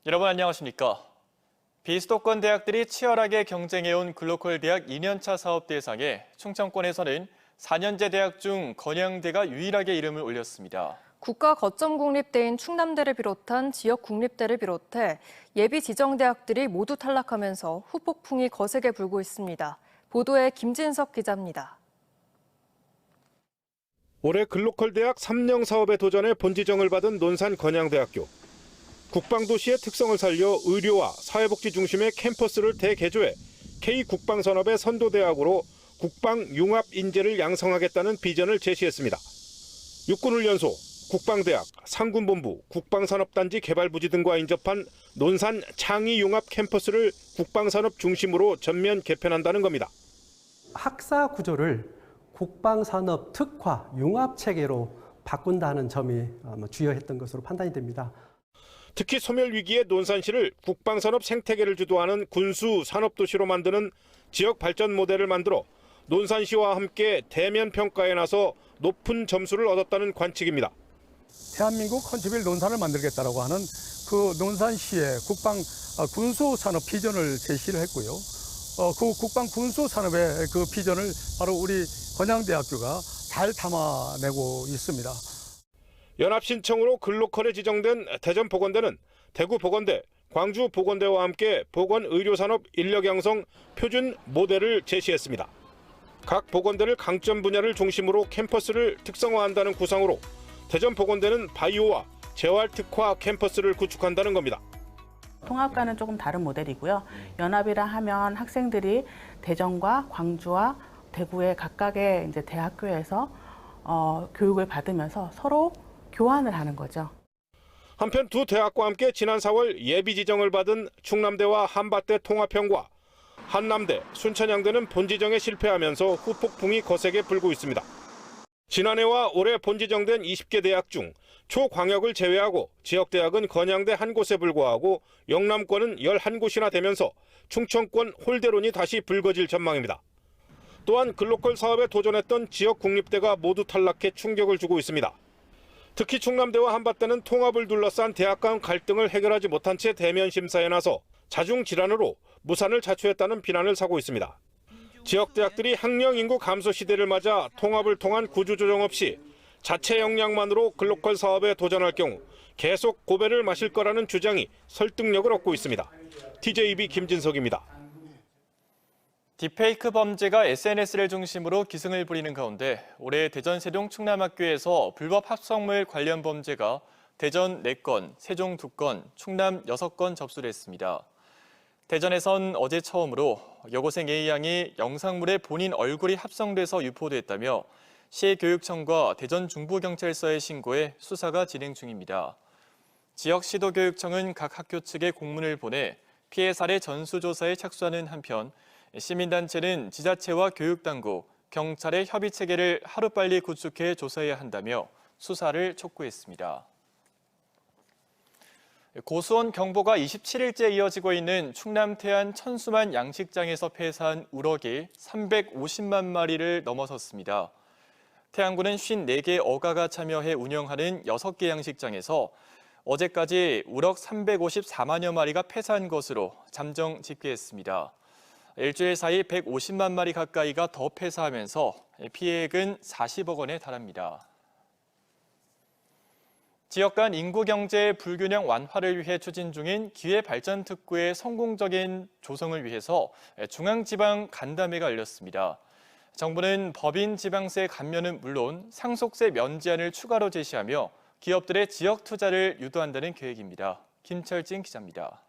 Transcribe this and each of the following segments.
여러분 안녕하십니까? 비수도권 대학들이 치열하게 경쟁해온 글로컬 대학 2년차 사업 대상에 충청권에서는 4년제 대학 중 건양대가 유일하게 이름을 올렸습니다. 국가 거점 국립대인 충남대를 비롯한 지역 국립대를 비롯해 예비 지정 대학들이 모두 탈락하면서 후폭풍이 거세게 불고 있습니다. 보도에 김진석 기자입니다. 올해 글로컬 대학 3년 사업에 도전해 본지정을 받은 논산 건양대학교. 국방도시의 특성을 살려 의료와 사회복지 중심의 캠퍼스를 대개조해 K국방산업의 선도대학으로 국방융합 인재를 양성하겠다는 비전을 제시했습니다. 육군훈련소, 국방대학, 상군본부, 국방산업단지 개발부지 등과 인접한 논산 창의융합 캠퍼스를 국방산업 중심으로 전면 개편한다는 겁니다. 학사 구조를 국방산업 특화 융합 체계로 바꾼다는 점이 주요했던 것으로 판단이 됩니다. 특히 소멸 위기의 논산시를 국방산업 생태계를 주도하는 군수 산업도시로 만드는 지역 발전 모델을 만들어 논산시와 함께 대면 평가에 나서 높은 점수를 얻었다는 관측입니다. 대한민국 헌치빌 논산을 만들겠다라고 하는 그 논산시의 국방 군수 산업 비전을 제시를 했고요. 그 국방 군수 산업의 그 비전을 바로 우리 건양대학교가 잘 담아내고 있습니다. 연합신청으로 글로컬에 지정된 대전보건대는 대구보건대, 광주보건대와 함께 보건의료산업 인력 양성 표준 모델을 제시했습니다. 각 보건대를 강점 분야를 중심으로 캠퍼스를 특성화한다는 구상으로 대전보건대는 바이오와 재활 특화 캠퍼스를 구축한다는 겁니다. 통합과는 조금 다른 모델이고요. 연합이라 하면 학생들이 대전과 광주와 대구의 각각의 이제 대학교에서 교육을 받으면서 서로 교환을 하는 거죠. 한편 두 대학과 함께 지난 4월 예비 지정을 받은 충남대와 한밭대 통합형과 한남대, 순천향대는 본지정에 실패하면서 후폭풍이 거세게 불고 있습니다. 지난해와 올해 본지정된 20개 대학 중 초광역을 제외하고 지역대학은 건양대 한 곳에 불과하고 영남권은 11곳이나 되면서 충청권 홀대론이 다시 불거질 전망입니다. 또한 글로컬 사업에 도전했던 지역 국립대가 모두 탈락해 충격을 주고 있습니다. 특히 충남대와 한밭대는 통합을 둘러싼 대학 간 갈등을 해결하지 못한 채 대면 심사에 나서 자중 질환으로 무산을 자초했다는 비난을 사고 있습니다. 지역 대학들이 학령 인구 감소 시대를 맞아 통합을 통한 구조 조정 없이 자체 역량만으로 글로컬 사업에 도전할 경우 계속 고배를 마실 거라는 주장이 설득력을 얻고 있습니다. TJB 김진석입니다. 딥페이크 범죄가 SNS를 중심으로 기승을 부리는 가운데 올해 대전 세종 충남학교에서 불법 합성물 관련 범죄가 대전 4건, 세종 2건, 충남 6건 접수를 했습니다. 대전에선 어제 처음으로 여고생 A양이 영상물에 본인 얼굴이 합성돼서 유포됐다며 시교육청과 대전 중부경찰서에 신고해 수사가 진행 중입니다. 지역 시도교육청은 각 학교 측에 공문을 보내 피해 사례 전수조사에 착수하는 한편 시민단체는 지자체와 교육당국, 경찰의 협의체계를 하루빨리 구축해 조사해야 한다며 수사를 촉구했습니다. 고수원 경보가 27일째 이어지고 있는 충남 태안 천수만 양식장에서 폐사한 우럭이 350만 마리를 넘어섰습니다. 태안군은 54개 어가가 참여해 운영하는 6개 양식장에서 어제까지 우럭 354만여 마리가 폐사한 것으로 잠정 집계했습니다. 일주일 사이 150만 마리 가까이가 더 폐사하면서 피해액은 40억 원에 달합니다. 지역 간 인구 경제 불균형 완화를 위해 추진 중인 기회발전특구의 성공적인 조성을 위해서 중앙지방 간담회가 열렸습니다. 정부는 법인 지방세 감면은 물론 상속세 면제안을 추가로 제시하며 기업들의 지역 투자를 유도한다는 계획입니다. 김철진 기자입니다.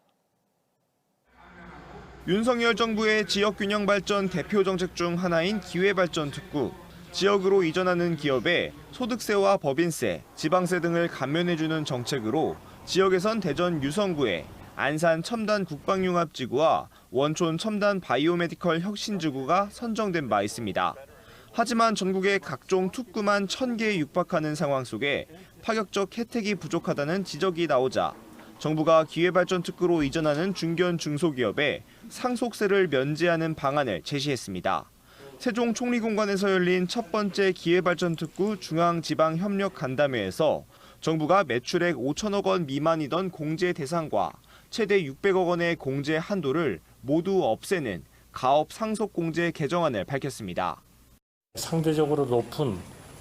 윤석열 정부의 지역균형 발전 대표 정책 중 하나인 기회발전특구. 지역으로 이전하는 기업에 소득세와 법인세, 지방세 등을 감면해주는 정책으로 지역에선 대전 유성구에 안산 첨단 국방융합지구와 원촌 첨단 바이오메디컬 혁신지구가 선정된 바 있습니다. 하지만 전국의 각종 특구만 1000개에 육박하는 상황 속에 파격적 혜택이 부족하다는 지적이 나오자 정부가 기회발전특구로 이전하는 중견 중소기업에 상속세를 면제하는 방안을 제시했습니다. 세종 총리공관에서 열린 첫 번째 기회발전특구 중앙지방협력간담회에서 정부가 매출액 5천억 원 미만이던 공제 대상과 최대 600억 원의 공제 한도를 모두 없애는 가업 상속 공제 개정안을 밝혔습니다. 상대적으로 높은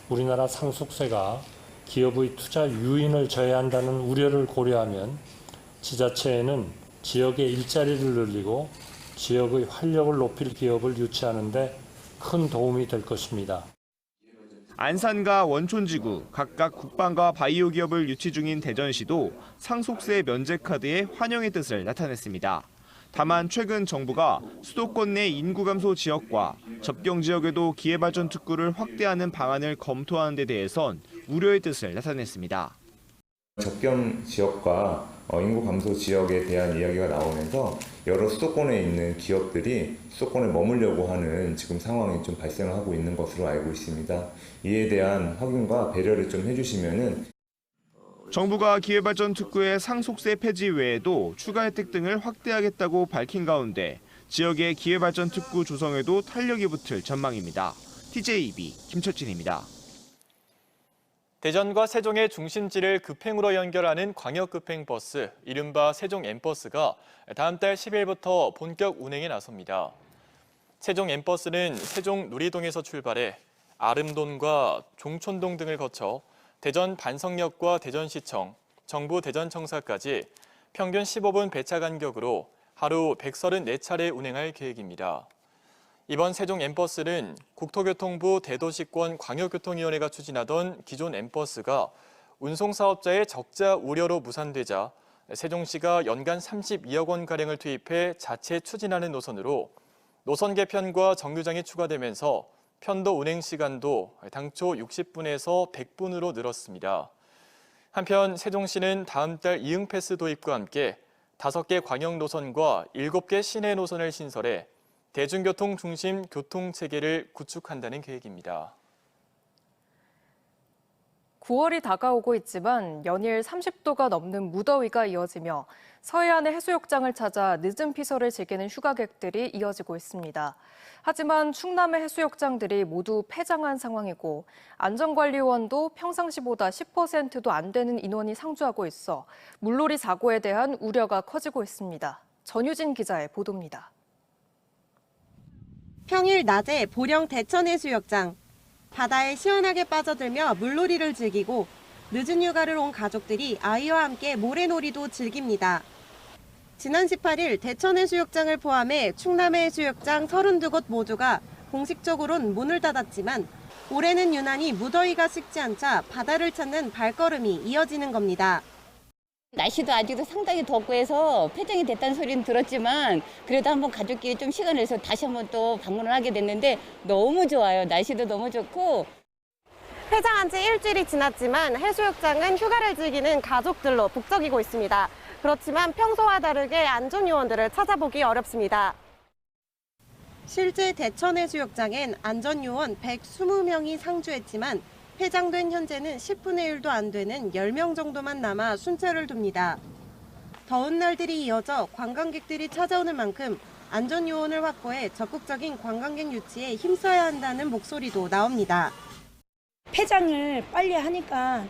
우리나라 상속세가 기업의 투자 유인을 저해한다는 우려를 고려하면 지자체에는 지역의 일자리를 늘리고 지역의 활력을 높일 기업을 유치하는 데 큰 도움이 될 것입니다. 안산과 원촌지구 각각 국방과 바이오 기업을 유치 중인 대전시도 상속세 면제 카드에 환영의 뜻을 나타냈습니다. 다만 최근 정부가 수도권 내 인구 감소 지역과 접경 지역에도 기회발전 특구를 확대하는 방안을 검토하는 데 대해선 우려의 뜻을 나타냈습니다. 접경 지역과 인구 감소 지역에 대한 이야기가 나오면서 여러 수도권에 있는 기업들이 수도권에 머물려고 하는 지금 상황이 좀 발생하고 있는 것으로 알고 있습니다. 이에 대한 확인과 배려를 좀 해주시면은 정부가 기회발전 특구의 상속세 폐지 외에도 추가 혜택 등을 확대하겠다고 밝힌 가운데 지역의 기회발전 특구 조성에도 탄력이 붙을 전망입니다. TJB 김철진입니다. 대전과 세종의 중심지를 급행으로 연결하는 광역급행버스, 이른바 세종 M버스가 다음 달 10일부터 본격 운행에 나섭니다. 세종 M버스는 세종 누리동에서 출발해 아름돈과 종촌동 등을 거쳐 대전 반석역과 대전시청, 정부 대전청사까지 평균 15분 배차 간격으로 하루 134차례 운행할 계획입니다. 이번 세종 M버스는 국토교통부 대도시권 광역교통위원회가 추진하던 기존 M버스가 운송사업자의 적자 우려로 무산되자 세종시가 연간 32억 원가량을 투입해 자체 추진하는 노선으로 노선 개편과 정류장이 추가되면서 편도 운행 시간도 당초 60분에서 100분으로 늘었습니다. 한편 세종시는 다음 달 이응 패스 도입과 함께 5개 광역 노선과 7개 시내 노선을 신설해 대중교통 중심 교통체계를 구축한다는 계획입니다. 9월이 다가오고 있지만 연일 30도가 넘는 무더위가 이어지며 서해안의 해수욕장을 찾아 늦은 피서를 즐기는 휴가객들이 이어지고 있습니다. 하지만 충남의 해수욕장들이 모두 폐장한 상황이고 안전관리원도 평상시보다 10%도 안 되는 인원이 상주하고 있어 물놀이 사고에 대한 우려가 커지고 있습니다. 전유진 기자의 보도입니다. 평일 낮에 보령 대천해수욕장. 바다에 시원하게 빠져들며 물놀이를 즐기고 늦은 휴가를 온 가족들이 아이와 함께 모래놀이도 즐깁니다. 지난 18일 대천해수욕장을 포함해 충남의 해수욕장 32곳 모두가 공식적으로는 문을 닫았지만 올해는 유난히 무더위가 식지 않자 바다를 찾는 발걸음이 이어지는 겁니다. 날씨도 아직도 상당히 덥고 해서 폐장이 됐다는 소리는 들었지만 그래도 한번 가족끼리 좀 시간을 내서 다시 한번 또 방문을 하게 됐는데 너무 좋아요. 날씨도 너무 좋고. 폐장한 지 일주일이 지났지만 해수욕장은 휴가를 즐기는 가족들로 북적이고 있습니다. 그렇지만 평소와 다르게 안전요원들을 찾아보기 어렵습니다. 실제 대천해수욕장엔 안전요원 120명이 상주했지만 폐장된 현재는 10분의 1도 안 되는 10명 정도만 남아 순찰을 둡니다. 더운 날들이 이어져 관광객들이 찾아오는 만큼 안전요원을 확보해 적극적인 관광객 유치에 힘써야 한다는 목소리도 나옵니다. 폐장을 빨리 하니까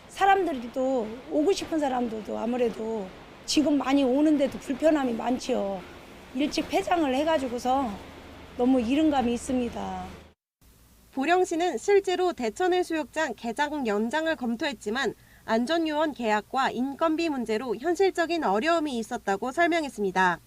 사람들도 오고 싶은 사람들도 아무래도 지금 많이 오는데도 불편함이 많지요. 일찍 폐장을 해가지고서 너무 이른감이 있습니다. 보령시는 실제로 대천해수욕장 개장 연장을 검토했지만 안전요원 계약과 인건비 문제로 현실적인 어려움이 있었다고 설명했습니다.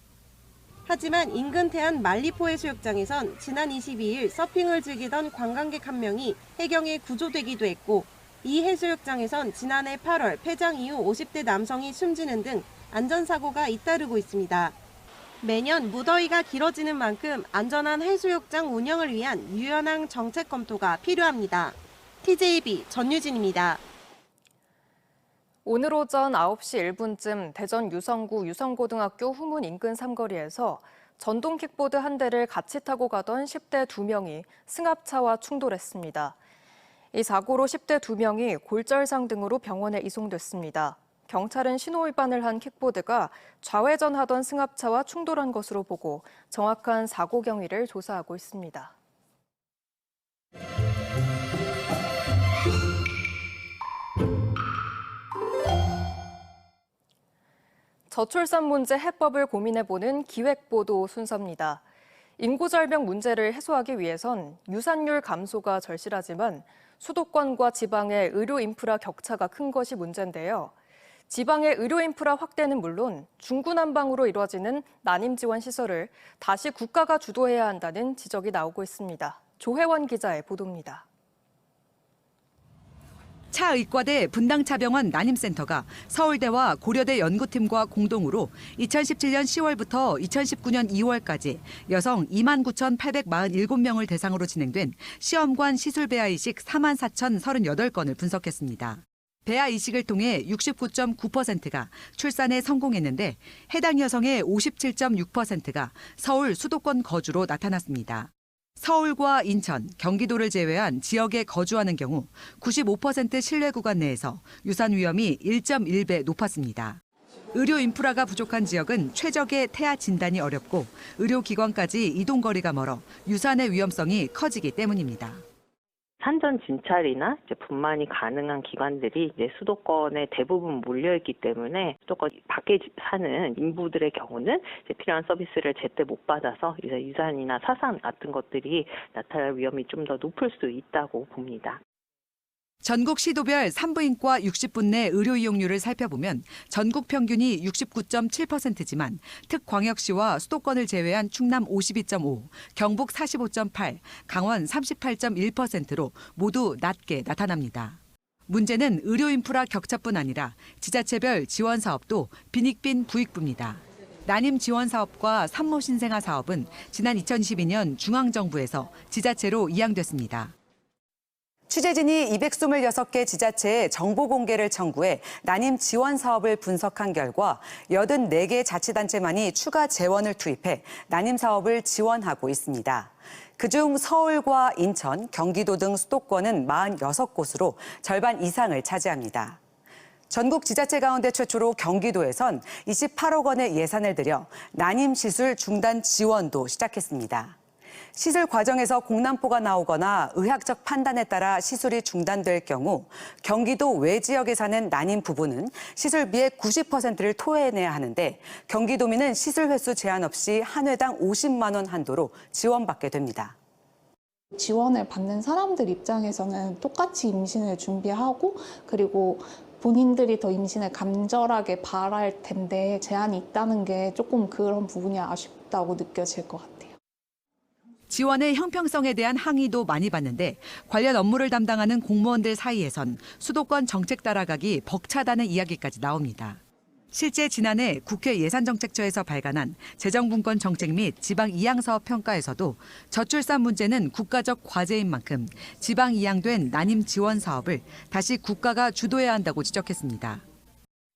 하지만 인근 태안 말리포해수욕장에선 지난 22일 서핑을 즐기던 관광객 한 명이 해경에 구조되기도 했고 이 해수욕장에선 지난해 8월 폐장 이후 50대 남성이 숨지는 등 안전사고가 잇따르고 있습니다. 매년 무더위가 길어지는 만큼 안전한 해수욕장 운영을 위한 유연한 정책 검토가 필요합니다. TJB 전유진입니다. 오늘 오전 9시 1분쯤 대전 유성구 유성고등학교 후문 인근 삼거리에서 전동 킥보드 한 대를 같이 타고 가던 10대 2명이 승합차와 충돌했습니다. 이 사고로 10대 2명이 골절상 등으로 병원에 이송됐습니다. 경찰은 신호 위반을 한 킥보드가 좌회전하던 승합차와 충돌한 것으로 보고 정확한 사고 경위를 조사하고 있습니다. 저출산 문제 해법을 고민해보는 기획보도 순서입니다. 인구절벽 문제를 해소하기 위해선 유산율 감소가 절실하지만 수도권과 지방의 의료 인프라 격차가 큰 것이 문제인데요. 지방의 의료 인프라 확대는 물론 중구난방으로 이루어지는 난임 지원 시설을 다시 국가가 주도해야 한다는 지적이 나오고 있습니다. 조혜원 기자의 보도입니다. 차의과대 분당차병원 난임센터가 서울대와 고려대 연구팀과 공동으로 2017년 10월부터 2019년 2월까지 여성 29,847명을 대상으로 진행된 시험관 시술 배아 이식 44,038건을 분석했습니다. 배아 이식을 통해 69.9%가 출산에 성공했는데 해당 여성의 57.6%가 서울 수도권 거주로 나타났습니다. 서울과 인천, 경기도를 제외한 지역에 거주하는 경우 95% 실내 구간 내에서 유산 위험이 1.1배 높았습니다. 의료 인프라가 부족한 지역은 최적의 태아 진단이 어렵고 의료기관까지 이동 거리가 멀어 유산의 위험성이 커지기 때문입니다. 산전 진찰이나 분만이 가능한 기관들이 수도권에 대부분 몰려있기 때문에 수도권 밖에 사는 인부들의 경우는 필요한 서비스를 제때 못 받아서 유산이나 사상 같은 것들이 나타날 위험이 좀 더 높을 수 있다고 봅니다. 전국 시도별 산부인과 60분 내 의료 이용률을 살펴보면 전국 평균이 69.7%지만 특광역시와 수도권을 제외한 충남 52.5, 경북 45.8, 강원 38.1%로 모두 낮게 나타납니다. 문제는 의료 인프라 격차뿐 아니라 지자체별 지원 사업도 빈익빈 부익부입니다. 난임 지원 사업과 산모 신생아 사업은 지난 2012년 중앙정부에서 지자체로 이양됐습니다. 취재진이 226개 지자체에 정보 공개를 청구해 난임 지원 사업을 분석한 결과 84개 자치단체만이 추가 재원을 투입해 난임 사업을 지원하고 있습니다. 그중 서울과 인천, 경기도 등 수도권은 46곳으로 절반 이상을 차지합니다. 전국 지자체 가운데 최초로 경기도에선 28억 원의 예산을 들여 난임 시술 중단 지원도 시작했습니다. 시술 과정에서 공난포가 나오거나 의학적 판단에 따라 시술이 중단될 경우 경기도 외 지역에 사는 난임 부부는 시술비의 90%를 토해내야 하는데 경기도민은 시술 횟수 제한 없이 한 회당 50만 원 한도로 지원받게 됩니다. 지원을 받는 사람들 입장에서는 똑같이 임신을 준비하고 그리고 본인들이 더 임신을 간절하게 바랄 텐데 제한이 있다는 게 조금 그런 부분이 아쉽다고 느껴질 것 같아요. 지원의 형평성에 대한 항의도 많이 받는데 관련 업무를 담당하는 공무원들 사이에선 수도권 정책 따라가기 벅차다는 이야기까지 나옵니다. 실제 지난해 국회 예산정책처에서 발간한 재정분권 정책 및 지방 이양사업 평가에서도 저출산 문제는 국가적 과제인 만큼 지방 이양된 난임 지원 사업을 다시 국가가 주도해야 한다고 지적했습니다.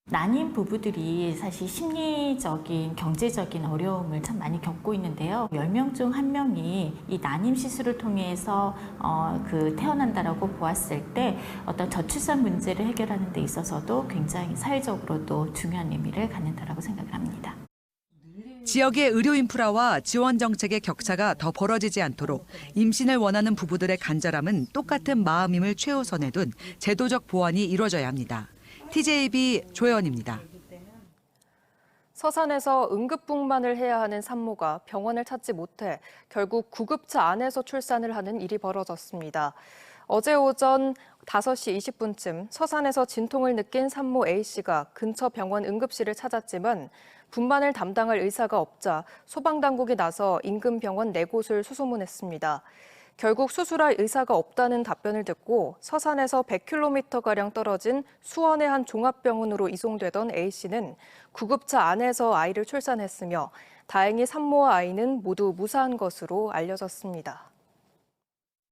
난임 부부들이 사실 심리적인, 경제적인 어려움을 참 많이 겪고 있는데요. 10명 중 1명이 이 난임 시술을 통해서 태어난다라고 보았을 때 어떤 저출산 문제를 해결하는 데 있어서도 굉장히 사회적으로도 중요한 의미를 갖는다라고 생각을 합니다. 지역의 의료 인프라와 지원 정책의 격차가 더 벌어지지 않도록 임신을 원하는 부부들의 간절함은 똑같은 마음임을 최우선에 둔 제도적 보완이 이루어져야 합니다. TJB 조혜원입니다. 서산에서 응급분만을 해야 하는 산모가 병원을 찾지 못해 결국 구급차 안에서 출산을 하는 일이 벌어졌습니다. 어제 오전 5시 20분쯤 서산에서 진통을 느낀 산모 A씨가 근처 병원 응급실을 찾았지만 분만을 담당할 의사가 없자 소방당국이 나서 인근 병원 4곳을 수소문했습니다. 결국 수술할 의사가 없다는 답변을 듣고 서산에서 100km가량 떨어진 수원의 한 종합병원으로 이송되던 A씨는 구급차 안에서 아이를 출산했으며 다행히 산모와 아이는 모두 무사한 것으로 알려졌습니다.